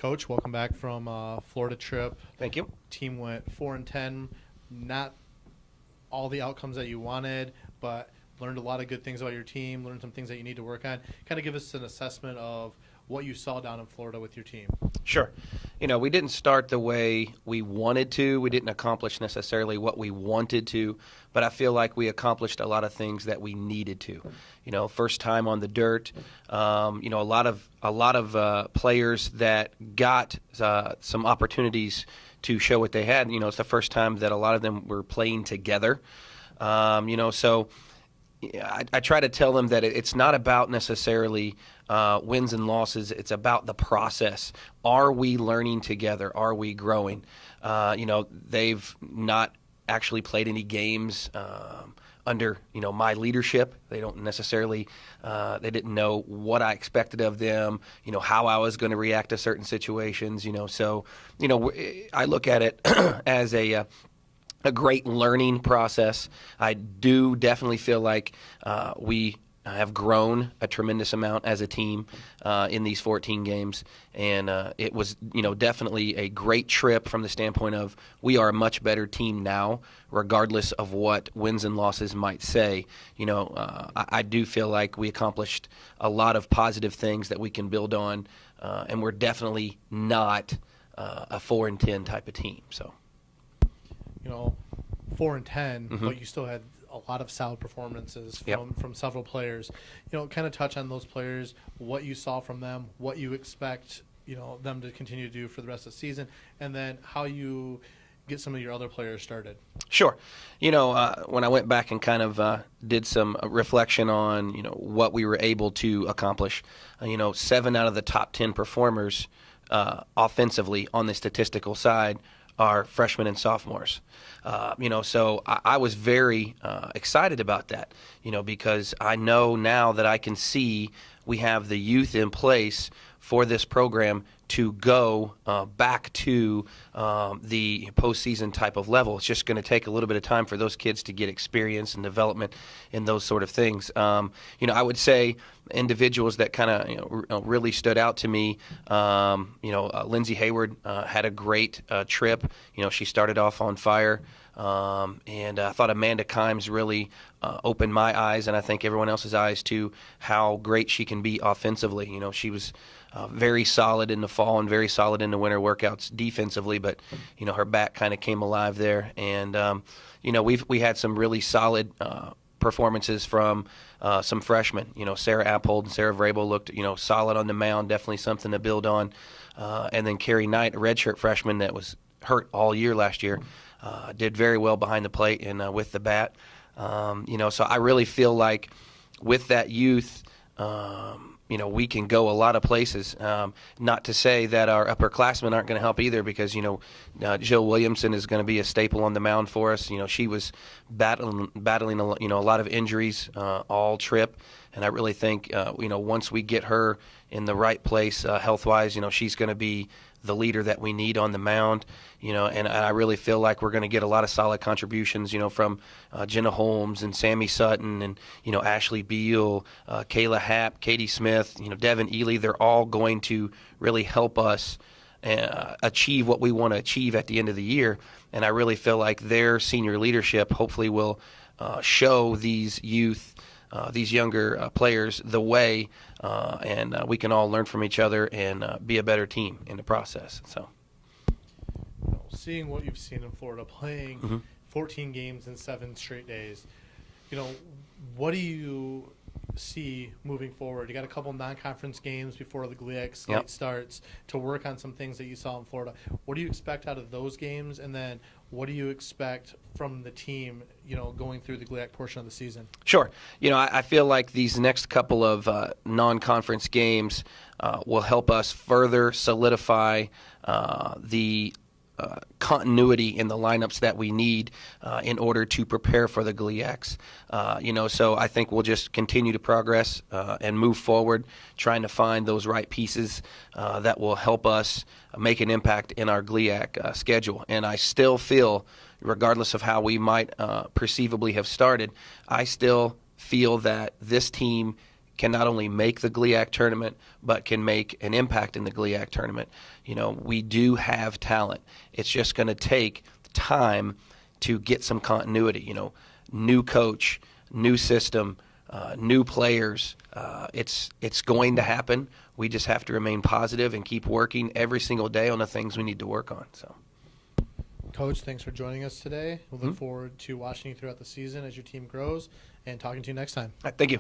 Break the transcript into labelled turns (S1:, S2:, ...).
S1: Coach, welcome back from Florida trip.
S2: Thank you.
S1: Team went 4-10. Not all the outcomes that you wanted, but learned a lot of good things about your team. Learned some things that you need to work on. Kind of give us an assessment of what you saw down in Florida with your team.
S2: Sure. We didn't start the way we wanted to. We didn't accomplish necessarily what we wanted to, but I feel like we accomplished a lot of things that we needed to. First time on the dirt. A lot of players that got some opportunities to show what they had. It's the first time that a lot of them were playing together. So I try to tell them that it's not about necessarily wins and losses. It's about the process. Are we learning together? Are we growing? They've not actually played any games under my leadership. They don't necessarily they didn't know what I expected of them, how I was going to react to certain situations. So I look at it as a great learning process. I do definitely feel like we have grown a tremendous amount as a team in these 14 games, and it was definitely a great trip from the standpoint of we are a much better team now, regardless of what wins and losses might say. I do feel like we accomplished a lot of positive things that we can build on, and we're definitely not a 4-10 type of team. So.
S1: 4-10, but you still had a lot of solid performances from several players. Kind of touch on those players, what you saw from them, what you expect them to continue to do for the rest of the season, and then how you get some of your other players started.
S2: Sure. When I went back and kind of did some reflection on what we were able to accomplish, 7 out of the top 10 performers offensively on the statistical side are freshmen and sophomores. So I was very excited about that, because I know now that I can see we have the youth in place for this program to go back to the postseason type of level. It's just going to take a little bit of time for those kids to get experience and development in those sort of things. I would say individuals that kind of really stood out to me. Lindsay Hayward had a great trip. She started off on fire. And I thought Amanda Kimes really opened my eyes, and I think everyone else's eyes, to how great she can be offensively. She was very solid in the fall and very solid in the winter workouts defensively, but her back kind of came alive there. And we had some really solid performances from some freshmen. Sarah Appold and Sarah Vrabel looked solid on the mound, definitely something to build on. And then Carrie Knight, a redshirt freshman that was hurt all year last year, did very well behind the plate and with the bat. So I really feel like with that youth, we can go a lot of places. Not to say that our upperclassmen aren't going to help either, because, Jill Williamson is going to be a staple on the mound for us. She was battling a lot of injuries all trip. And I really think, once we get her in the right place health-wise, she's going to be the leader that we need on the mound, and I really feel like we're going to get a lot of solid contributions, from Jenna Holmes and Sammy Sutton and, Ashley Beal, Kayla Happ, Katie Smith, Devin Ely. They're all going to really help us achieve what we want to achieve at the end of the year. And I really feel like their senior leadership hopefully will show these youth, these younger players the way, and we can all learn from each other and be a better team in the process. So,
S1: seeing what you've seen in Florida, playing 14 games in 7 straight days, what do you see moving forward? You got a couple non-conference games before the GLIAC slate starts to work on some things that you saw in Florida. What do you expect out of those games, and then what do you expect from the team, going through the GLIAC portion of the season?
S2: Sure. I feel like these next couple of non-conference games will help us further solidify the continuity in the lineups that we need in order to prepare for the GLIACs. So I think we'll just continue to progress and move forward, trying to find those right pieces that will help us make an impact in our GLIAC schedule. And I still feel, regardless of how we might perceivably have started, I still feel that this team can not only make the GLIAC tournament, but can make an impact in the GLIAC tournament. We do have talent. It's just going to take time to get some continuity. New coach, new system, new players. It's going to happen. We just have to remain positive and keep working every single day on the things we need to work on. So,
S1: Coach, thanks for joining us today. We'll look forward to watching you throughout the season as your team grows and talking to you next time.
S2: All right, thank you.